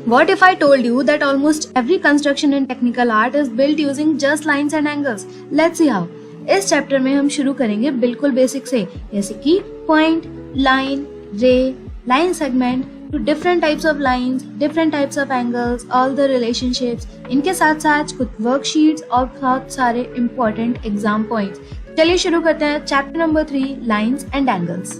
What if I told you that almost every construction in technical art is built using just lines and angles? Let's see how. इस chapter में हम शुरू करेंगे बिल्कुल basic से, जैसे कि पॉइंट, लाइन, रे, line segment, to different types of lines, different types of angles, all the relationships. इनके साथ साथ कुछ वर्कशीट्स और बहुत सारे important exam points. चलिए शुरू करते हैं chapter number 3, lines and angles.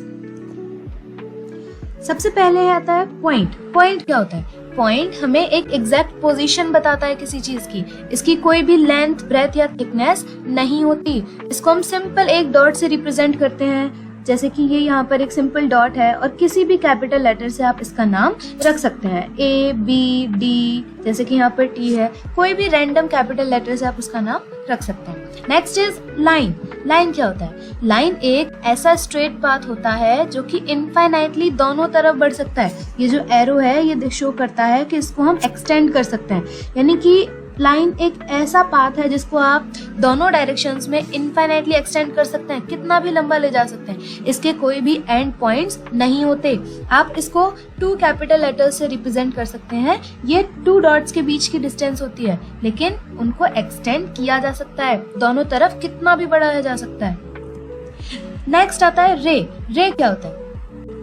सबसे पहले आता है पॉइंट. पॉइंट क्या होता है? पॉइंट हमें एक एग्जैक्ट पोजीशन बताता है किसी चीज की. इसकी कोई भी लेंथ, ब्रेथ या थिकनेस नहीं होती. इसको हम सिंपल एक डॉट से रिप्रेजेंट करते हैं, जैसे कि ये यहाँ पर एक सिंपल डॉट है और किसी भी कैपिटल लेटर से आप इसका नाम रख सकते हैं. A, B, D, जैसे कि यहाँ पर T है. कोई भी रैंडम कैपिटल लेटर से आप उसका नाम रख सकते हैं. Next is line. लाइन क्या होता है? लाइन एक ऐसा स्ट्रेट पाथ होता है जो कि इनफाइनाइटली दोनों तरफ बढ़ सकता है. ये जो एरो है ये शो करता है कि इसको हम एक्सटेंड कर सकते हैं. यानी कि लाइन एक ऐसा पाथ है जिसको आप दोनों डायरेक्शंस में इनफाइनाइटली एक्सटेंड कर सकते हैं, कितना भी लंबा ले जा सकते हैं. इसके कोई भी एंड पॉइंट्स नहीं होते. आप इसको 2 कैपिटल लेटर्स से रिप्रेजेंट कर सकते हैं. ये 2 डॉट्स के बीच की डिस्टेंस होती है, लेकिन उनको एक्सटेंड किया जा सकता है, दोनों तरफ कितना भी बढ़ाया जा सकता है. नेक्स्ट आता है रे. रे क्या होता है?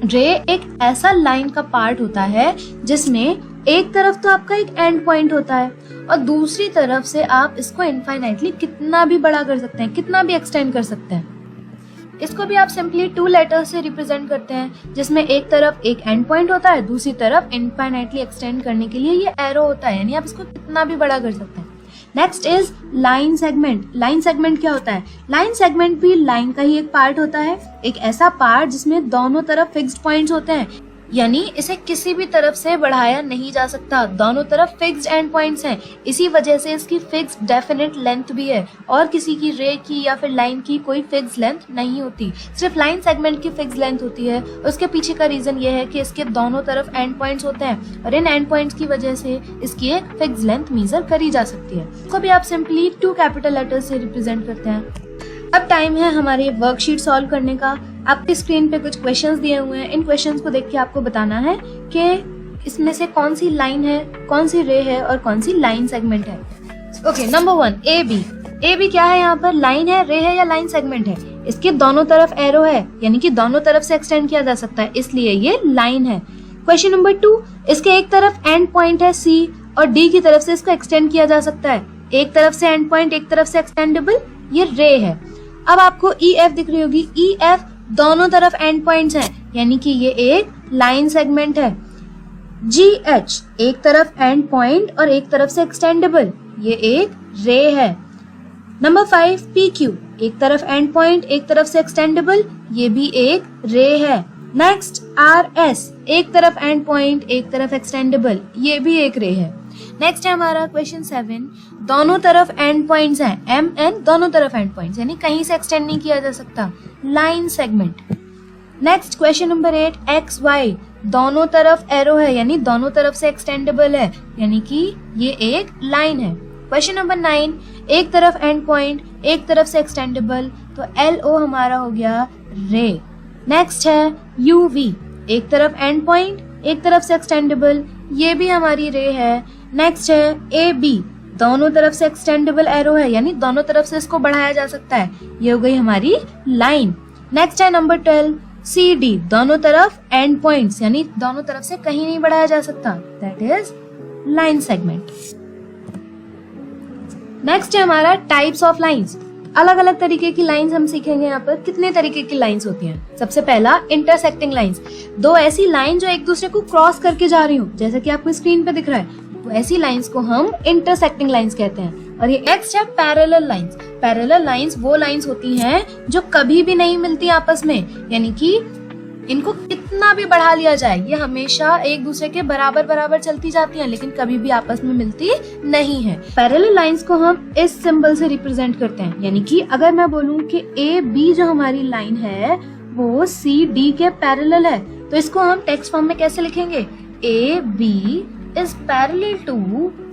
रे एक ऐसा लाइन का पार्ट होता है जिसमें एक तरफ तो आपका एक एंड पॉइंट होता है और दूसरी तरफ से आप इसको इनफाइनाइटली कितना भी बड़ा कर सकते हैं, कितना भी एक्सटेंड कर सकते हैं. इसको भी आप सिंपली 2 लेटर्स से रिप्रेजेंट करते हैं, जिसमें एक तरफ एक एंड पॉइंट होता है, दूसरी तरफ इनफाइनाइटली एक्सटेंड करने के लिए ये एरो होता है, यानी आप इसको कितना भी बड़ा कर सकते हैं. Next is line segment. Line segment क्या होता है? लाइन सेगमेंट भी लाइन का ही एक पार्ट होता है, एक ऐसा पार्ट जिसमें दोनों तरफ फिक्स्ड पॉइंट्स होते हैं, यानी इसे किसी भी तरफ से बढ़ाया नहीं जा सकता, दोनों तरफ फिक्स्ड एंड पॉइंट्स हैं. इसी वजह से इसकी फिक्स्ड डेफिनेट लेंथ भी है और किसी की रे की या फिर लाइन की कोई फिक्स्ड लेंथ नहीं होती. सिर्फ लाइन सेगमेंट की फिक्स्ड लेंथ होती है. उसके पीछे का रीजन ये है कि इसके दोनों तरफ एंड पॉइंट्स होते हैं और इन एंड पॉइंट्स की वजह से इसकी एक फिक्स्ड लेंथ मेजर करी जा सकती है. इसको भी आप सिंपली 2 कैपिटल लेटर्स से रिप्रेजेंट करते हैं. अब टाइम है हमारे वर्कशीट सॉल्व करने का. आपकी स्क्रीन पे कुछ क्वेश्चंस दिए हुए हैं. इन क्वेश्चंस को देख के आपको बताना है कि इसमें से कौन सी लाइन है, कौन सी रे है और कौन सी लाइन सेगमेंट है. Okay, number 1 A B. A B क्या है? यहाँ पर लाइन है, रे है या लाइन सेगमेंट है? इसके दोनों तरफ एरो है, यानी कि दोनों तरफ से एक्सटेंड किया जा सकता है, इसलिए ये लाइन है. क्वेश्चन नंबर 2, इसके एक तरफ एंड पॉइंट है C और D की तरफ से इसको एक्सटेंड किया जा सकता है. एक तरफ से एंड पॉइंट, एक तरफ से एक्सटेंडेबल, ये रे है. अब आपको EF दिख रही होगी. EF दोनों तरफ एंड पॉइंट्स हैं, यानी कि ये एक लाइन सेगमेंट है. GH एक तरफ एंड पॉइंट और एक तरफ से एक्सटेंडेबल, ये एक रे है. नंबर 5 PQ एक तरफ एंड पॉइंट, एक तरफ से एक्सटेंडेबल, ये भी एक रे है. नेक्स्ट RS एक तरफ एंड पॉइंट, एक तरफ एक्सटेंडेबल, ये भी एक रे है. नेक्स्ट है हमारा क्वेश्चन 7, दोनों तरफ एंड पॉइंट्स हैं. MN दोनों तरफ एंड पॉइंट्स, यानी कहीं से एक्सटेंड नहीं किया जा सकता, line segment. Next question number 8, XY दोनों तरफ एरो है, यानी दोनों तरफ से एक्सटेंडेबल है, यानी कि ये एक लाइन है. क्वेश्चन नंबर 9, एक तरफ एंड पॉइंट, एक तरफ से एक्सटेंडेबल, तो LO हमारा हो गया रे. नेक्स्ट है UV एक तरफ एंड पॉइंट, एक तरफ से एक्सटेंडेबल, ये भी हमारी रे है. नेक्स्ट है AB दोनों तरफ से एक्सटेंडेबल एरो है, यानी दोनों तरफ से इसको बढ़ाया जा सकता है, ये हो गई हमारी लाइन. नेक्स्ट है नंबर 12 CD दोनों तरफ एंड पॉइंट्स, यानी दोनों तरफ से कहीं नहीं बढ़ाया जा सकता, that is line segment. Next है हमारा टाइप्स ऑफ लाइंस. अलग अलग तरीके की लाइंस हम सीखेंगे. यहाँ पर कितने तरीके की लाइंस होती हैं? सबसे पहला इंटरसेक्टिंग लाइंस, दो ऐसी लाइन जो एक दूसरे को क्रॉस करके जा रही हो, जैसे कि आपको स्क्रीन पे दिख रहा है, तो ऐसी लाइंस को हम इंटरसेक्टिंग लाइंस कहते हैं. और ये नेक्स्ट है पैरेलल लाइंस. पैरेलल लाइंस वो लाइंस होती हैं जो कभी भी नहीं मिलती आपस में, यानी कि इनको कितना भी बढ़ा लिया जाए ये हमेशा एक दूसरे के बराबर बराबर चलती जाती हैं, लेकिन कभी भी आपस में मिलती नहीं है. पैरेलल लाइंस को हम इस सिंबल से रिप्रेजेंट करते हैं, यानी कि अगर मैं बोलूं कि AB जो हमारी लाइन है वो CD के पैरेलल है, तो इसको हम टेक्स्ट फॉर्म में कैसे लिखेंगे? AB is parallel to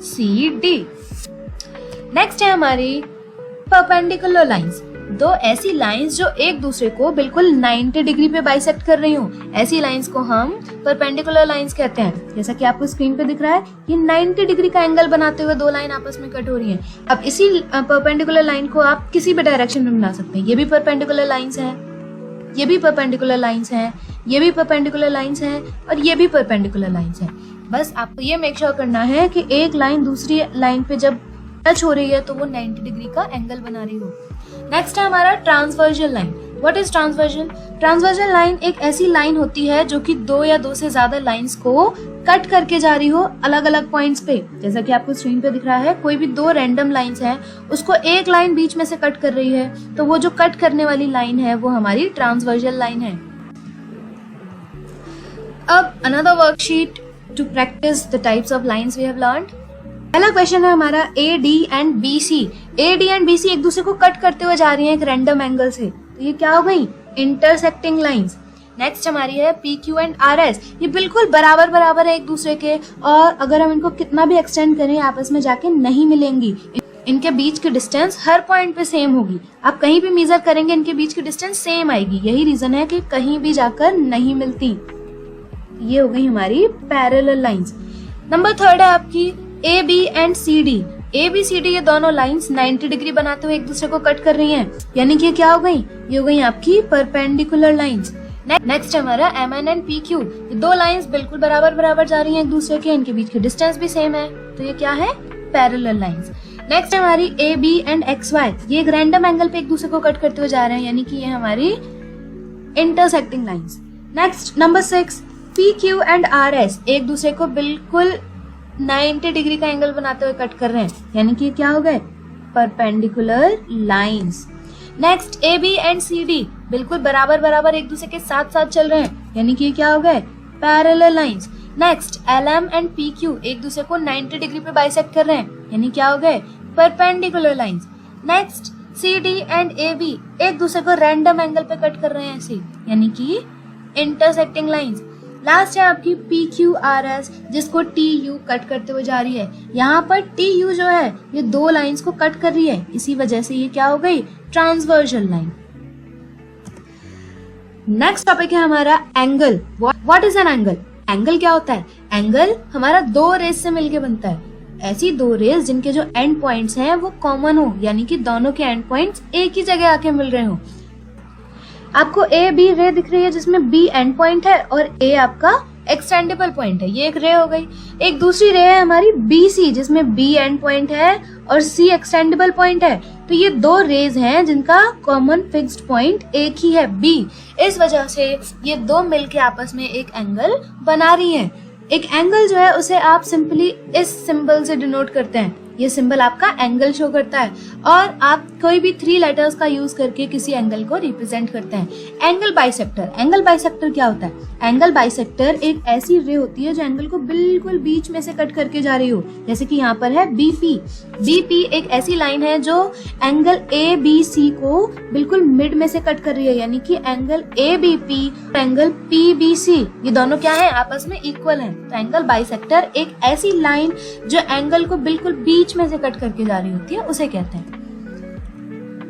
CD. Next है हमारी परपेंडिकुलर लाइंस. दो ऐसी लाइंस जो एक दूसरे को बिल्कुल 90 डिग्री पे बाइसेक्ट कर रही हो, ऐसी लाइंस को हम परपेंडिकुलर लाइंस कहते हैं। जैसा कि आपको स्क्रीन पे दिख रहा है, ये 90 डिग्री का एंगल बनाते हुए दो लाइन आपस में कट हो रही हैं। अब इसी परपेंडिकुलर लाइन को आप किसी भी डायरेक्शन में बना सकते हैं। ये भी परपेंडिकुलर लाइंस हैं, ये भी परपेंडिकुलर लाइंस हैं, ये भी परपेंडिकुलर लाइंस हैं और ये भी परपेंडिकुलर लाइंस हैं। बस आपको ये मेक श्योर करना है कि एक लाइन दूसरी लाइन पे जब टच हो रही है तो वो 90 डिग्री का एंगल बना रही हो। नेक्स्ट है हमारा transversal line. What is transversal? Transversal line एक ऐसी लाइन होती है जो कि दो या दो से ज्यादा लाइंस को कट करके जा रही हो अलग अलग पॉइंट्स पे। जैसा कि आपको स्क्रीन पे दिख रहा है, कोई भी दो रैंडम लाइंस हैं, उसको एक लाइन बीच में से कट कर रही है, तो वो जो कट करने वाली लाइन है वो हमारी ट्रांसवर्जल लाइन है। अब another worksheet to practise the types of lines we have learned. पहला क्वेश्चन है हमारा AD and BC। AD and BC एक दूसरे को कट करते हुए जा रही हैं एक रैंडम एंगल से, तो ये क्या हो गई? Intersecting lines. नेक्स्ट हमारी है PQ एंड RS। ये बिल्कुल बराबर बराबर है एक दूसरे के, और अगर हम इनको कितना भी एक्सटेंड करें आपस में जाके नहीं मिलेंगी। इनके बीच की डिस्टेंस हर पॉइंट पे सेम होगी। आप कहीं भी मेजर करेंगे इनके बीच की डिस्टेंस सेम आएगी। यही रीजन है कि कहीं भी जाकर नहीं मिलती। ये हो गई हमारी पैरेलल लाइंस। नंबर थर्ड है आपकी AB एंड CD। ABCD ये दोनों लाइंस 90 डिग्री बनाते हुए एक दूसरे को कट कर रही हैं, यानी कि क्या हो गई? ये हो गई आपकी परपेंडिकुलर लाइंस। नेक्स्ट हमारा MN एंड PQ। ये दो लाइंस बिल्कुल बराबर बराबर जा रही हैं एक दूसरे के, इनके बीच की डिस्टेंस भी सेम है, तो ये क्या है? Parallel lines. नेक्स्ट हमारी AB एंड XY। ये एक रैंडम एंगल पे एक दूसरे को कट करते हुए जा रहे हैं, यानी कि ये हमारी intersecting lines. Next number 6 PQ and RS एक दूसरे को बिल्कुल 90 डिग्री का एंगल बनाते हुए कट कर रहे हैं, यानी कि क्या हो गए? Perpendicular lines. Next AB and CD बिल्कुल बराबर बराबर एक दूसरे के साथ साथ चल रहे हैं, यानी कि क्या हो गए? Parallel lines. Next LM and PQ एक दूसरे को 90 डिग्री पे बाइसेक्ट कर रहे हैं, यानी क्या हो गए? Perpendicular lines. Next CD and AB एक दूसरे को रैंडम एंगल पे कट कर रहे हैं ऐसे, यानी कि इंटरसेक्टिंग लाइंस। लास्ट है आपकी PQRS जिसको TU कट करते हुए जा रही है। यहाँ पर TU जो है ये दो लाइंस को कट कर रही है, इसी वजह से ये क्या हो गई? Transversal line. नेक्स्ट टॉपिक है हमारा angle. What is an angle? Angle क्या होता है? एंगल हमारा दो रेस से मिलके बनता है। ऐसी दो रेस जिनके जो एंड पॉइंट्स हैं वो कॉमन हो, यानी कि दोनों के एंड पॉइंट्स एक ही जगह आके मिल रहे हो। आपको AB रे दिख रही है जिसमें B एंड पॉइंट है और A आपका एक्सटेंडेबल पॉइंट है, ये एक रे हो गई। एक दूसरी रे है हमारी BC जिसमें B एंड पॉइंट है और C एक्सटेंडेबल पॉइंट है। तो ये दो रेज हैं जिनका कॉमन फिक्स्ड पॉइंट एक ही है, B। इस वजह से ये दो मिलके आपस में एक एंगल बना रही हैं। एक एंगल जो है उसे आप सिंपली इस सिंबल से डिनोट करते हैं। ये सिंबल आपका एंगल शो करता है और आप कोई भी 3 लेटर्स का यूज करके किसी एंगल को रिप्रेजेंट करते हैं। Angle bisector. एंगल बाइसेक्टर क्या होता है? एंगल बाइसेक्टर एक ऐसी रे होती है जो एंगल को बिल्कुल बीच में से कट करके जा रही हो, जैसे कि यहाँ पर है BP। BP एक ऐसी लाइन है जो एंगल ABC को बिल्कुल मिड में से कट कर रही है, यानी कि एंगल ABP और एंगल PBC ये दोनों क्या है? आपस में इक्वल हैं। तो एंगल बाइसेक्टर एक ऐसी लाइन जो एंगल को बिल्कुल बीच में से कट करके जा रही होती है, उसे कहते हैं।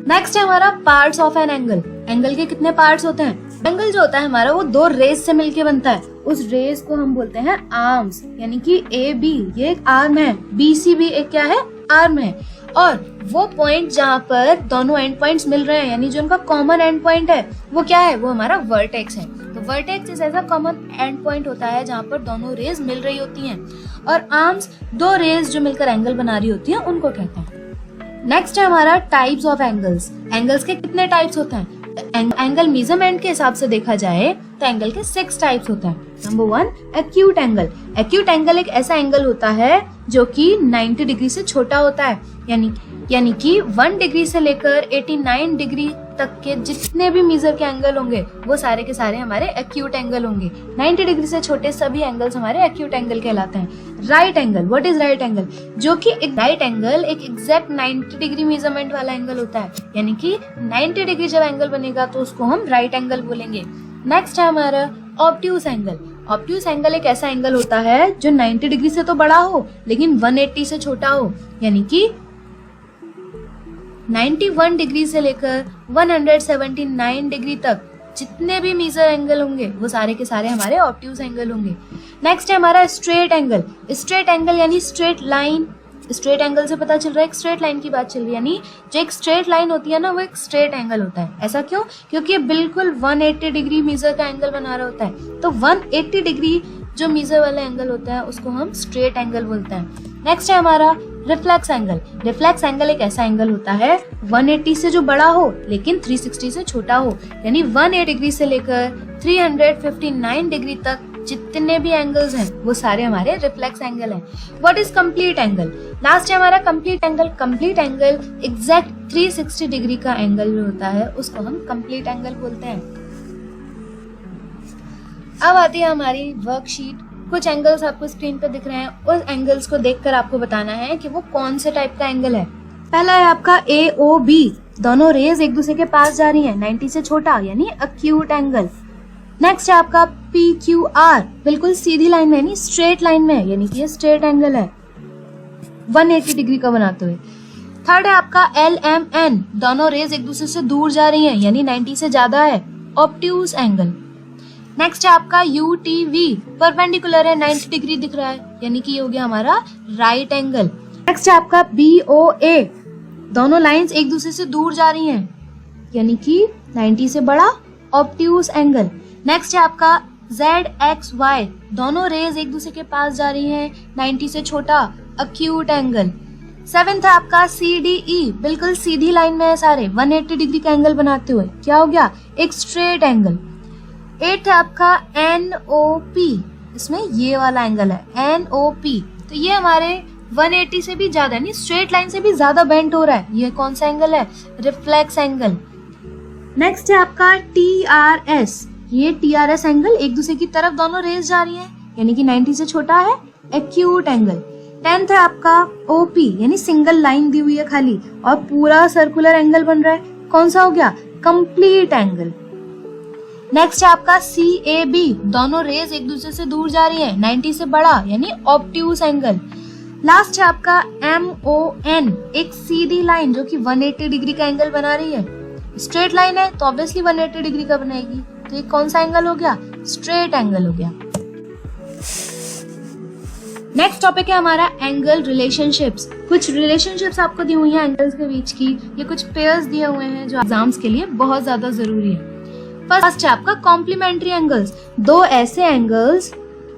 नेक्स्ट है हमारा parts of an angle. Angle के कितने पार्ट्स होते हैं? एंगल जो होता है हमारा वो दो रेज से मिलके बनता है। उस रेज को हम बोलते हैं आर्म्स, यानी कि AB ये एक आर्म है, BC भी एक क्या है? आर्म है। और वो पॉइंट जहाँ पर दोनों एंड पॉइंट्स मिल रहे हैं, यानी जो उनका कॉमन एंड पॉइंट है वो क्या है? वो हमारा वर्टेक्स है। तो वर्टेक्स इस ऐसा कॉमन एंड पॉइंट होता है जहाँ पर दोनों रेज मिल रही होती हैं, और आर्म्स दो रेज जो मिलकर एंगल बना रही होती है उनको कहते हैं। नेक्स्ट है हमारा टाइप्स ऑफ एंगल्स। एंगल्स के कितने टाइप्स होते हैं? एंगल मेजरमेंट के हिसाब से देखा जाए तो एंगल के 6 टाइप्स होते हैं। Number 1 acute angle. Acute angle एक ऐसा एंगल होता है जो कि 90 डिग्री से छोटा होता है, यानी कि 1 डिग्री से लेकर 89 डिग्री तक के जितने भी मेजर के एंगल होंगे वो सारे के सारे हमारे एक्यूट एंगल होंगे। 90 डिग्री से छोटे सभी एंगल्स हमारे एक्यूट एंगल कहलाते हैं। Right angle. What is right angle? जो कि एक राइट एंगल एक एग्जैक्ट 90 डिग्री मेजरमेंट वाला एंगल होता है, यानी कि 90 डिग्री जब एंगल बनेगा तो उसको हम राइट एंगल बोलेंगे। नेक्स्ट है हमारा ऑब्ट्यूस एंगल। ऑब्ट्यूस एंगल एक ऐसा एंगल होता है जो 90 डिग्री से तो बड़ा हो लेकिन 180 से छोटा हो, यानी कि 91 डिग्री से लेकर 179 डिग्री तक जितने भी मेजर एंगल होंगे वो सारे के सारे हमारे ऑब्ट्यूज एंगल होंगे। नेक्स्ट है हमारा स्ट्रेट एंगल। स्ट्रेट एंगल यानी स्ट्रेट लाइन। स्ट्रेट एंगल से पता चल रहा है एक स्ट्रेट लाइन की बात चल रही है, यानी जो एक स्ट्रेट लाइन होती है ना वो एक स्ट्रेट एंगल होता है। ऐसा क्यों? क्योंकि ये बिल्कुल 180 डिग्री मेजर का एंगल बना रहा होता है। तो 180 डिग्री जो मेजर वाला एंगल होता है उसको हम स्ट्रेट एंगल बोलते हैं। नेक्स्ट है हमारा रिफ्लेक्स एंगल। रिफ्लेक्स एंगल एक ऐसा एंगल होता है 180 से जो बड़ा हो लेकिन 360 से छोटा हो, यानी 180 डिग्री से लेकर 359 डिग्री तक जितने भी एंगल्स हैं वो सारे हमारे रिफ्लेक्स एंगल हैं। What is complete angle? Last है हमारा complete angle. Complete angle exact 360 degree का एंगल जो होता है उसको हम कंप्लीट एंगल बोलते हैं। अब आती है हमारी वर्कशीट। कुछ एंगल्स आपको स्क्रीन पर दिख रहे हैं, उस एंगल्स को देखकर आपको बताना है कि वो कौन से टाइप का एंगल है। पहला है आपका AOB, दोनों रेज एक दूसरे के पास जा रही हैं, 90 से छोटा यानी अक्यूट एंगल। नेक्स्ट है आपका PQR, बिल्कुल सीधी लाइन में यानी स्ट्रेट लाइन में है, यानी कि ये स्ट्रेट एंगल है 180 डिग्री का बनाते हुए। थर्ड है आपका LMN, दोनों रेज एक दूसरे से दूर जा रही हैं यानी 90 से ज्यादा है, ऑब्ट्यूज एंगल। नेक्स्ट है आपका UTV, परपेंडिकुलर है 90 डिग्री दिख रहा है यानी कि ये हो गया हमारा राइट एंगल। नेक्स्ट है आपका BOA, दोनों लाइंस एक दूसरे से दूर जा रही हैं यानी कि 90 से बड़ा, ऑब्ट्यूज एंगल। नेक्स्ट है आपका ZXY, दोनों रेज एक दूसरे के पास जा रही हैं 90 से छोटा, अक्यूट एंगल। सेवेंथ है आपका CDE, बिल्कुल सीधी लाइन में है सारे 180 डिग्री का एंगल बनाते हुए, क्या हो गया? एक स्ट्रेट एंगल। एट है आपका NOP, इसमें ये वाला एंगल है NOP, तो ये हमारे 180 से भी ज्यादा यानी स्ट्रेट लाइन से भी ज्यादा बेंट हो रहा है। ये कौन सा एंगल है? Reflex angle. नेक्स्ट है आपका TRS, ये TRS एंगल एक दूसरे की तरफ दोनों रेज जा रही है यानी कि 90 से छोटा है, एक्यूट एंगल। 10th है आपका OP, यानी सिंगल लाइन दी हुई है खाली और पूरा सर्कुलर एंगल बन रहा है, कौन सा हो गया? Complete angle. नेक्स्ट है आपका CAB, दोनों रेज एक दूसरे से दूर जा रही हैं 90 से बड़ा यानी ऑब्ट्यूज एंगल। लास्ट है आपका MON, एक सीधी लाइन जो कि 180 डिग्री का एंगल बना रही है। स्ट्रेट लाइन है तो ऑब्वियसली 180 डिग्री का बनाएगी, तो ये कौन सा एंगल हो गया? स्ट्रेट एंगल हो गया। नेक्स्ट टॉपिक है हमारा एंगल रिलेशनशिप्स। कुछ रिलेशनशिप्स आपको दी हुई हैं एंगल्स के बीच की, ये कुछ पेयर्स दिए हुए हैं जो एग्जाम्स के लिए बहुत ज्यादा जरूरी है। फर्स्ट है आपका कॉम्प्लीमेंट्री एंगल्स, दो ऐसे एंगल्स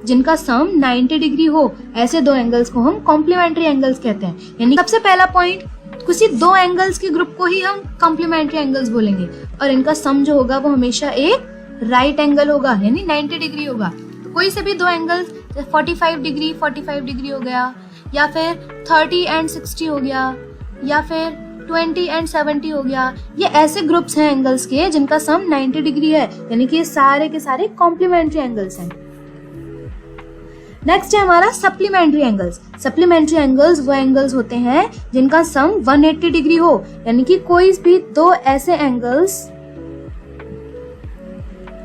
जिनका सम 90 डिग्री हो, ऐसे दो एंगल्स को हम कॉम्प्लीमेंट्री एंगल्स कहते हैं। यानी सबसे पहला पॉइंट, किसी दो एंगल्स के ग्रुप को ही हम कॉम्प्लीमेंट्री एंगल्स बोलेंगे और इनका सम जो होगा वो हमेशा एक राइट एंगल होगा यानी 90 डिग्री होगा। तो कोई से भी दो एंगल्स 45 डिग्री हो गया, या फिर 30 एंड 60 हो गया, या फिर 20 एंड 70 हो गया, ये ऐसे ग्रुप्स हैं एंगल्स के जिनका सम 90 डिग्री है, यानी कि ये सारे के सारे कॉम्प्लीमेंट्री एंगल्स हैं। नेक्स्ट है हमारा सप्लीमेंट्री एंगल्स। सप्लीमेंट्री एंगल्स वो एंगल्स होते हैं जिनका सम 180 डिग्री हो, यानी कि कोई भी दो ऐसे एंगल्स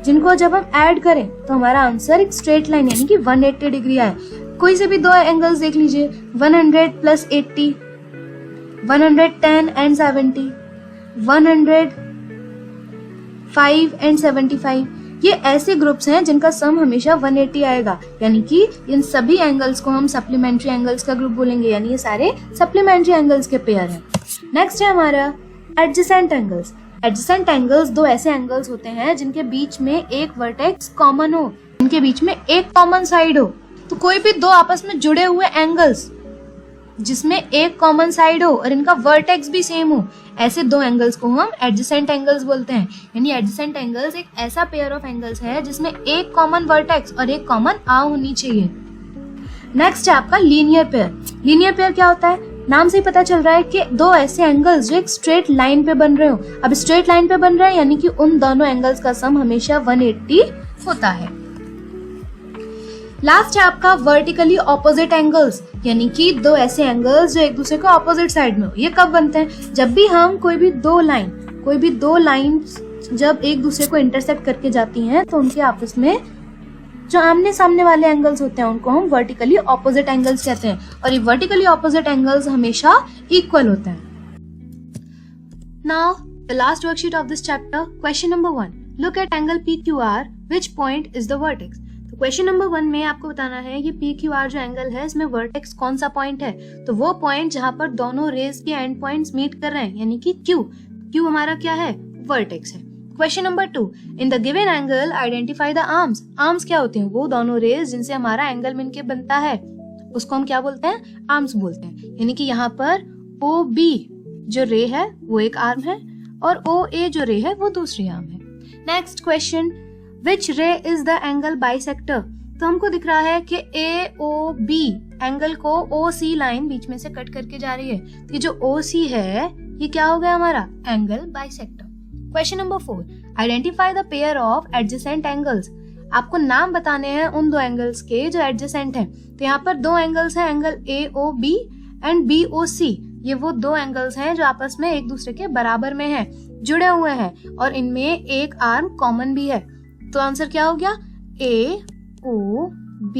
जिनको जब हम ऐड करें तो हमारा आंसर एक स्ट्रेट लाइन यानी कि 180 डिग्री आए। कोई से भी दो एंगल्स देख लीजिए, 100 प्लस 80, 110 एंड 70, 105 एंड 75, ये ऐसे ग्रुप्स हैं जिनका सम हमेशा 180 आएगा, यानी कि इन सभी एंगल्स को हम सप्लीमेंट्री एंगल्स का ग्रुप बोलेंगे, यानी ये सारे सप्लीमेंट्री एंगल्स के पेयर हैं। नेक्स्ट है हमारा एडजेसेंट एंगल्स। एडजेसेंट एंगल्स दो ऐसे एंगल्स होते हैं जिनके बीच में एक वर्टेक्स कॉमन हो, इनके बीच में एक कॉमन साइड हो। तो कोई भी दो आपस में जुड़े हुए एंगल्स जिसमें एक कॉमन साइड हो और इनका वर्टेक्स भी सेम हो, ऐसे दो एंगल्स को हम एडजेसेंट एंगल्स बोलते हैं। यानी एडजेसेंट एंगल्स एक ऐसा पेयर ऑफ एंगल्स है जिसमें एक कॉमन वर्टेक्स और एक कॉमन आ होनी चाहिए। नेक्स्ट है आपका लीनियर पेयर। लीनियर पेयर क्या होता है? नाम से ही पता चल रहा है कि दो ऐसे एंगल्स जो एक स्ट्रेट लाइन पे बन रहे हो। अब स्ट्रेट लाइन पे बन रहे हैं यानी कि उन दोनों एंगल्स का सम हमेशा 180 होता है। लास्ट है आपका वर्टिकली ऑपोजिट एंगल्स, यानी कि दो ऐसे एंगल्स जो एक दूसरे को ऑपोजिट साइड में हो। ये कब बनते हैं? जब भी हम कोई भी दो लाइन जब एक दूसरे को इंटरसेक्ट करके जाती हैं तो उनके आपस में जो आमने सामने वाले एंगल्स होते हैं उनको हम वर्टिकली ऑपोजिट एंगल्स कहते हैं, और ये वर्टिकली ऑपोजिट एंगल्स हमेशा इक्वल होते हैं। Now, the last worksheet of this chapter, question number 1. Look at angle PQR, which point is the vertex? तो क्वेश्चन नंबर 1 में आपको बताना है ये PQR जो एंगल है इसमें वर्टेक्स कौन सा पॉइंट है। तो वो पॉइंट जहां पर दोनों रेज के एंड पॉइंट्स मीट कर रहे हैं, यानी कि Q हमारा क्या है, वर्टेक्स है। Question number 2, in the given angle identify the arms. Arms क्या होते हैं, वो दोनों रेज जिनसे हमारा एंगल मिलके बनता है उसको हम क्या बोलते हैं, आर्म्स बोलते हैं। यानी कि यहाँ पर OB जो रे है वो एक आर्म है और OA जो रे है वो दूसरी आर्म है। नेक्स्ट क्वेश्चन, विच रे इज द एंगल बाइसेक्टर। तो हमको दिख रहा है कि AOB एंगल को OC लाइन बीच में से कट करके जा रही है। तो ये जो OC है ये क्या हो गया हमारा, angle bisector. Question number 4, identify the pair of adjacent angles. आपको नाम बताने हैं उन दो एंगल्स के जो एडजेसेंट हैं। तो यहाँ पर दो एंगल्स हैं, एंगल AOB एंड BOC। ये वो दो एंगल्स हैं जो आपस में एक दूसरे के बराबर में हैं, जुड़े हुए हैं और इनमें एक आर्म कॉमन भी है। तो आंसर क्या हो गया, AOB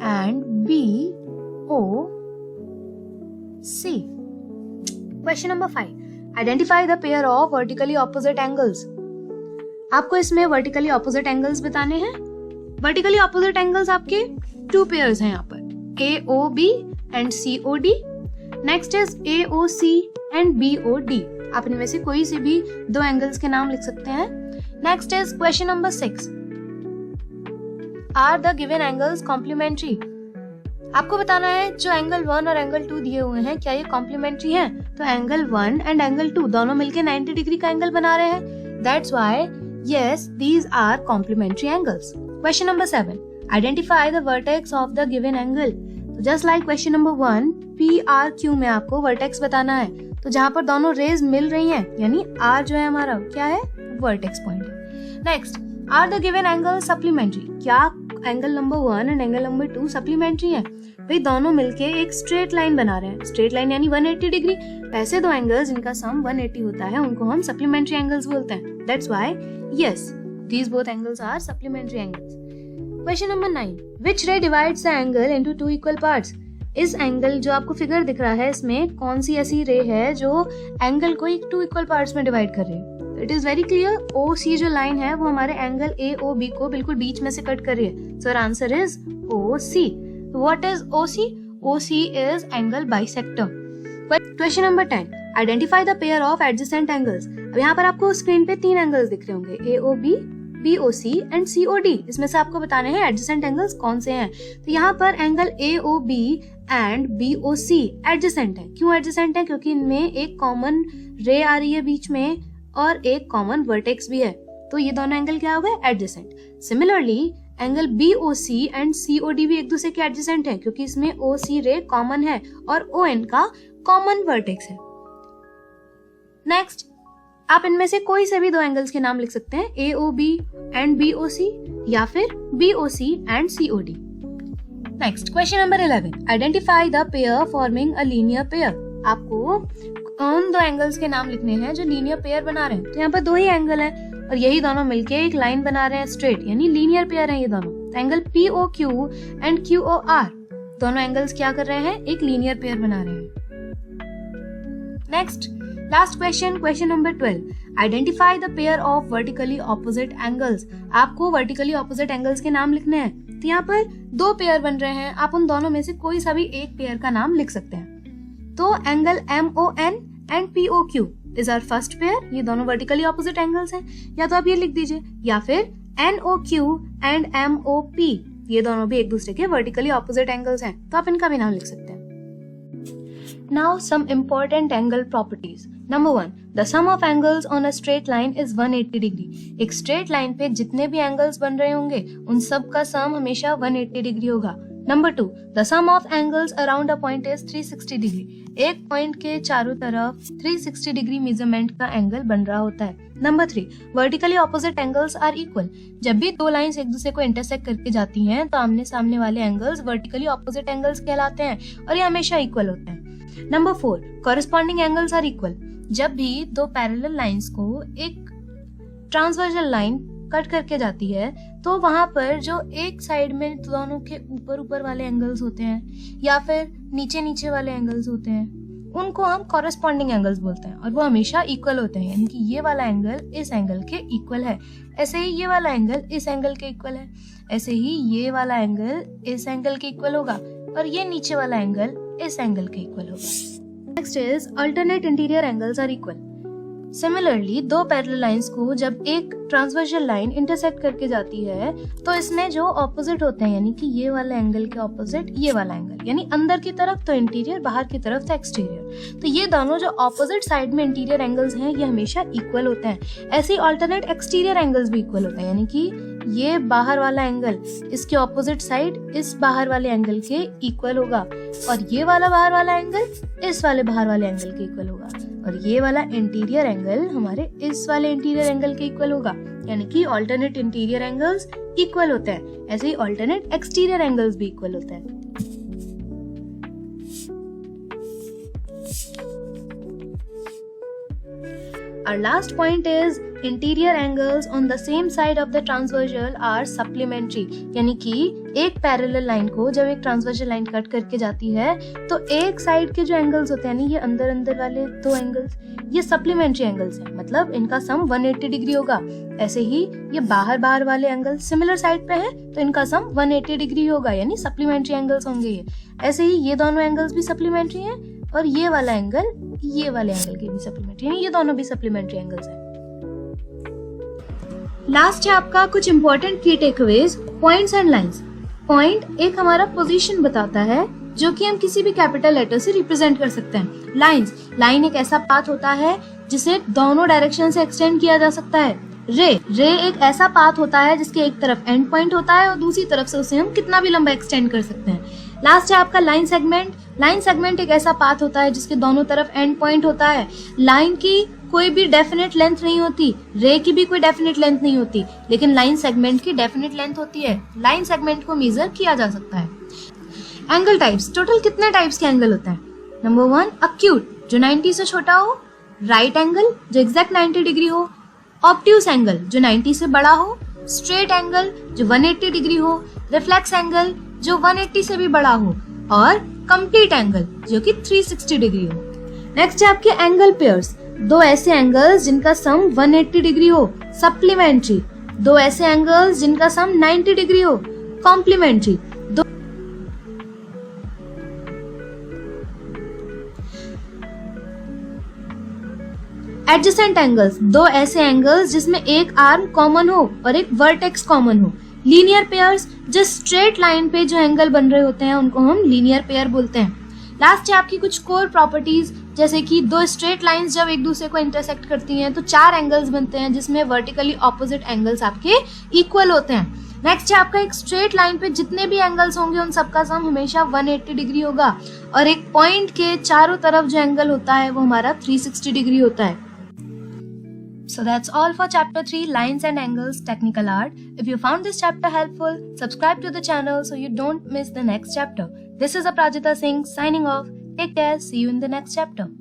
and BOC। Question number 5, identify the pair of vertically opposite angles. आपको इसमें वर्टिकली ऑपोजिट एंगल्स बताने हैं। वर्टिकली ऑपोजिट एंगल्स आपके 2 पेयर्स हैं यहाँ पर, AOB and COD। Next is AOC and BOD। आप इनमें से कोई से भी दो एंगल्स के नाम लिख सकते हैं। Next is question number 6, are the given angles complementary. आपको बताना है जो एंगल 1 और एंगल 2 दिए हुए हैं क्या ये कॉम्प्लीमेंट्री हैं। तो एंगल 1 एंड एंगल 2 दोनों मिलके 90 डिग्री का एंगल बना रहे हैं। That's why yes these are complementary angles. Question number 7, identify the vertex of the given angle. तो just like question number 1, PRQ में आपको vertex बताना है। तो जहां पर दोनों रेज मिल रही हैं, यानी R जो है हमारा क्या है, vertex point है। Next, are the given angles supplementary? क्या angle number 1 and angle number 2 supplementary है। भाई दोनों मिलके एक स्ट्रेट लाइन बना रहे हैं, स्ट्रेट लाइन यानी 180 डिग्री। ऐसे दो एंगल्स जिनका सम 180 होता है उनको हम सप्लीमेंट्री एंगल्स बोलते हैं। That's why yes these both angles are supplementary angles. Question number 9, which ray divides the angle into 2 equal parts? इस एंगल जो आपको फिगर दिख रहा है इसमें कौन सी ऐसी रे है जो एंगल को 2 इक्वल पार्ट्स में डिवाइड कर रही है। It is very clear, OC जो लाइन है वो हमारे एंगल AOB को बिल्कुल बीच में से कट कर रही है। So answer is OC। What is OC? OC is angle bisector. Question number 10, identify the pair of adjacent angles. अब यहाँ पर आपको स्क्रीन पे 3 एंगल्स दिख रहे होंगे, AOB, BOC एंड COD। इसमें से आपको बताने हैं एडजेसेंट एंगल्स कौन से हैं। तो यहाँ पर angle AOB and BOC adjacent है। क्यों एडजेसेंट है? क्योंकि इनमें एक कॉमन रे आ रही है बीच में और एक कॉमन वर्टेक्स भी है। तो ये दोनों एंगल क्या हो गए, adjacent. Similarly angle BOC and COD भी एक दूसरे के एडजेसेंट है क्योंकि इसमें OC रे कॉमन है और ON का कॉमन वर्टेक्स है। नेक्स्ट, आप इनमें से कोई से भी दो एंगल्स के नाम लिख सकते हैं, AOB एंड BOC या फिर BOC and COD। Next, question number 11, identify the pair forming a linear pair. आपको उन दो एंगल्स के नाम लिखने हैं जो लीनियर पेयर बना रहे हैं। तो यहाँ पर 2 ही एंगल हैं और यही दोनों मिलके एक लाइन बना रहे हैं स्ट्रेट, यानी लीनियर पेयर हैं ये दोनों। तो एंगल POQ एंड QOR दोनों एंगल्स क्या कर रहे हैं, एक लीनियर पेयर बना रहे हैं। Next, last question, question number 12, identify the pair of vertically opposite angles. आपको वर्टिकली ऑपोजिट एंगल्स के नाम लिखने हैं। तो यहाँ पर 2 पेयर बन रहे हैं, आप उन दोनों में से कोई सा भी एक पेयर का नाम लिख सकते हैं। तो angle MON and POQ is our first pair. ये दोनों वर्टिकली ऑपोजिट एंगल्स हैं, या तो आप ये लिख दीजिए, या फिर NOQ एंड MOP ये दोनों भी एक दूसरे के वर्टिकली ऑपोजिट एंगल्स हैं, तो आप इनका भी नाम लिख सकते हैं। Now some important angle properties. Number 1, the sum of angles on a straight line is 180 degree. एक straight line पे जितने भी angles बन रहे होंगे उन सब का sum हमेशा 180 डिग्री होगा। Number 2, the sum of angles around a point is 360 degree. एक पॉइंट के चारों तरफ 360 डिग्री मेजरमेंट का एंगल बन रहा होता है। Number 3, vertically opposite angles are equal. जब भी दो लाइंस एक दूसरे को इंटरसेक्ट करके जाती हैं तो आमने सामने वाले एंगल्स वर्टिकली ऑपोजिट एंगल्स कहलाते हैं और ये हमेशा इक्वल होते हैं। Number 4, corresponding angles are equal. जब भी दो पैरेलल लाइंस को एक ट्रांसवर्सल लाइन कट करके जाती है तो वहां पर जो एक साइड में दोनों के ऊपर ऊपर वाले एंगल्स होते हैं या फिर नीचे नीचे वाले एंगल्स होते हैं उनको हम कॉरेस्पॉन्डिंग एंगल्स बोलते हैं और वो हमेशा इक्वल होते हैं, यानी कि ये वाला एंगल इस एंगल के इक्वल है, ऐसे ही ये वाला एंगल इस एंगल के इक्वल है, ऐसे ही ये वाला एंगल इस एंगल के इक्वल होगा और ये नीचे वाला एंगल इस एंगल के इक्वल होगा। Next is alternate interior angles are equal. Similarly दो पैरेलल लाइंस को जब एक ट्रांसवर्सल लाइन इंटरसेक्ट करके जाती है तो इसमें जो ऑपोजिट होते हैं, यानी कि ये वाला एंगल के ऑपोजिट ये वाला एंगल, यानी अंदर की तरफ तो इंटीरियर, बाहर की तरफ तो एक्सटीरियर, तो ये दोनों जो ऑपोजिट साइड में इंटीरियर एंगल्स हैं ये हमेशा इक्वल होते हैं। ऐसे ही अल्टरनेट एक्सटीरियर एंगल्स भी इक्वल होते हैं, यानी कि ये बाहर वाला एंगल इसके ऑपोजिट साइड इस बाहर वाले एंगल के इक्वल होगा और ये वाला बाहर वाला एंगल इस वाले बाहर वाले एंगल के इक्वल होगा और ये वाला इंटीरियर एंगल हमारे इस वाले इंटीरियर एंगल के इक्वल होगा, यानी कि अल्टरनेट इंटीरियर एंगल्स इक्वल होते हैं। ऐसे ही अल्टरनेट एक्सटीरियर एंगल्स भी इक्वल होते हैं। Our last point is interior angles on the same side of the transversal are supplementary, यानी कि एक पैरेलल लाइन को जब एक ट्रांसवर्सल लाइन कट करके जाती है तो एक साइड के जो एंगल्स होते हैं, यानी ये अंदर अंदर वाले दो एंगल्स, ये सप्लीमेंट्री एंगल्स हैं, मतलब इनका सम 180 डिग्री होगा। ऐसे ही ये बाहर बाहर वाले एंगल सिमिलर साइड पे हैं तो इनका सम 180 डिग्री होगा, यानी सप्लीमेंट्री एंगल्स होंगे ये। ऐसे ही ये दोनों एंगल्स भी सप्लीमेंट्री हैं और ये वाला एंगल ये वाले एंगल के भी सप्लीमेंट्री, यानी ये दोनों भी सप्लीमेंट्री एंगल्स हैं। लास्ट है आपका कुछ इंपॉर्टेंट की takeaways, points and lines. Point एक हमारा पोजीशन बताता है जो कि हम किसी भी कैपिटल लेटर से रिप्रेजेंट कर सकते हैं। लाइंस, लाइन एक ऐसा पाथ होता है जिसे दोनों डायरेक्शन से एक्सटेंड किया जा सकता है। रे एक ऐसा पाथ होता है जिसके एक तरफ एंड पॉइंट होता है और दूसरी तरफ से उसे हम कितना भी लंबा एक्सटेंड कर सकते हैं। लास्ट है आपका लाइन सेगमेंट। लाइन सेगमेंट एक ऐसा पाथ होता है जिसके दोनों तरफ एंड पॉइंट होता है। लाइन की कोई भी डेफिनेट लेंथ नहीं होती, रे की भी कोई डेफिनेट लेंथ नहीं होती, लेकिन लाइन सेगमेंट की डेफिनेट लेंथ होती है। लाइन सेगमेंट को मेजर किया जा सकता है। एंगल टाइप्स, टोटल कितने टाइप्स के एंगल होते हैं? नंबर 1 अक्यूट, जो 90 से छोटा हो, राइट एंगल जो एग्जैक्ट 90 डिग्री हो, ऑब्ट्यूस एंगल जो 90 से बड़ा हो, स्ट्रेट एंगल जो 180 डिग्री हो, रिफ्लेक्स एंगल जो 180 से भी बड़ा हो और कंप्लीट एंगल जो कि 360 डिग्री हो। नेक्स्ट है आपके एंगल पेयर्स, दो ऐसे एंगल्स जिनका सम 180 डिग्री हो, सप्लीमेंट्री। दो ऐसे एंगल्स जिनका सम 90 डिग्री हो, कॉम्प्लीमेंट्री। एडजेसेंट एंगल्स, दो ऐसे एंगल्स जिसमें एक आर्म कॉमन हो और एक वर्टेक्स कॉमन हो। लीनियर पेयर्स, जिस स्ट्रेट लाइन पे जो एंगल बन रहे होते हैं उनको हम लीनियर पेयर बोलते हैं। लास्ट है आपकी कुछ कोर प्रॉपर्टीज, जैसे कि दो स्ट्रेट लाइंस जब एक दूसरे को इंटरसेक्ट करती हैं तो 4 एंगल्स बनते हैं जिसमें वर्टिकली ऑपोजिट एंगल्स आपके इक्वल होते हैं। नेक्स्ट है आपका एक स्ट्रेट लाइन पे जितने भी एंगल्स होंगे उन सबका सम हमेशा 180 डिग्री होगा और एक पॉइंट के चारों तरफ जो एंगल होता है वो हमारा 360 डिग्री होता है। So that's all for chapter 3, Lines and Angles, Technical Art. If you found this chapter helpful, subscribe to the channel so you don't miss the next chapter. This is Aprajita Singh signing off. Take care. See you in the next chapter.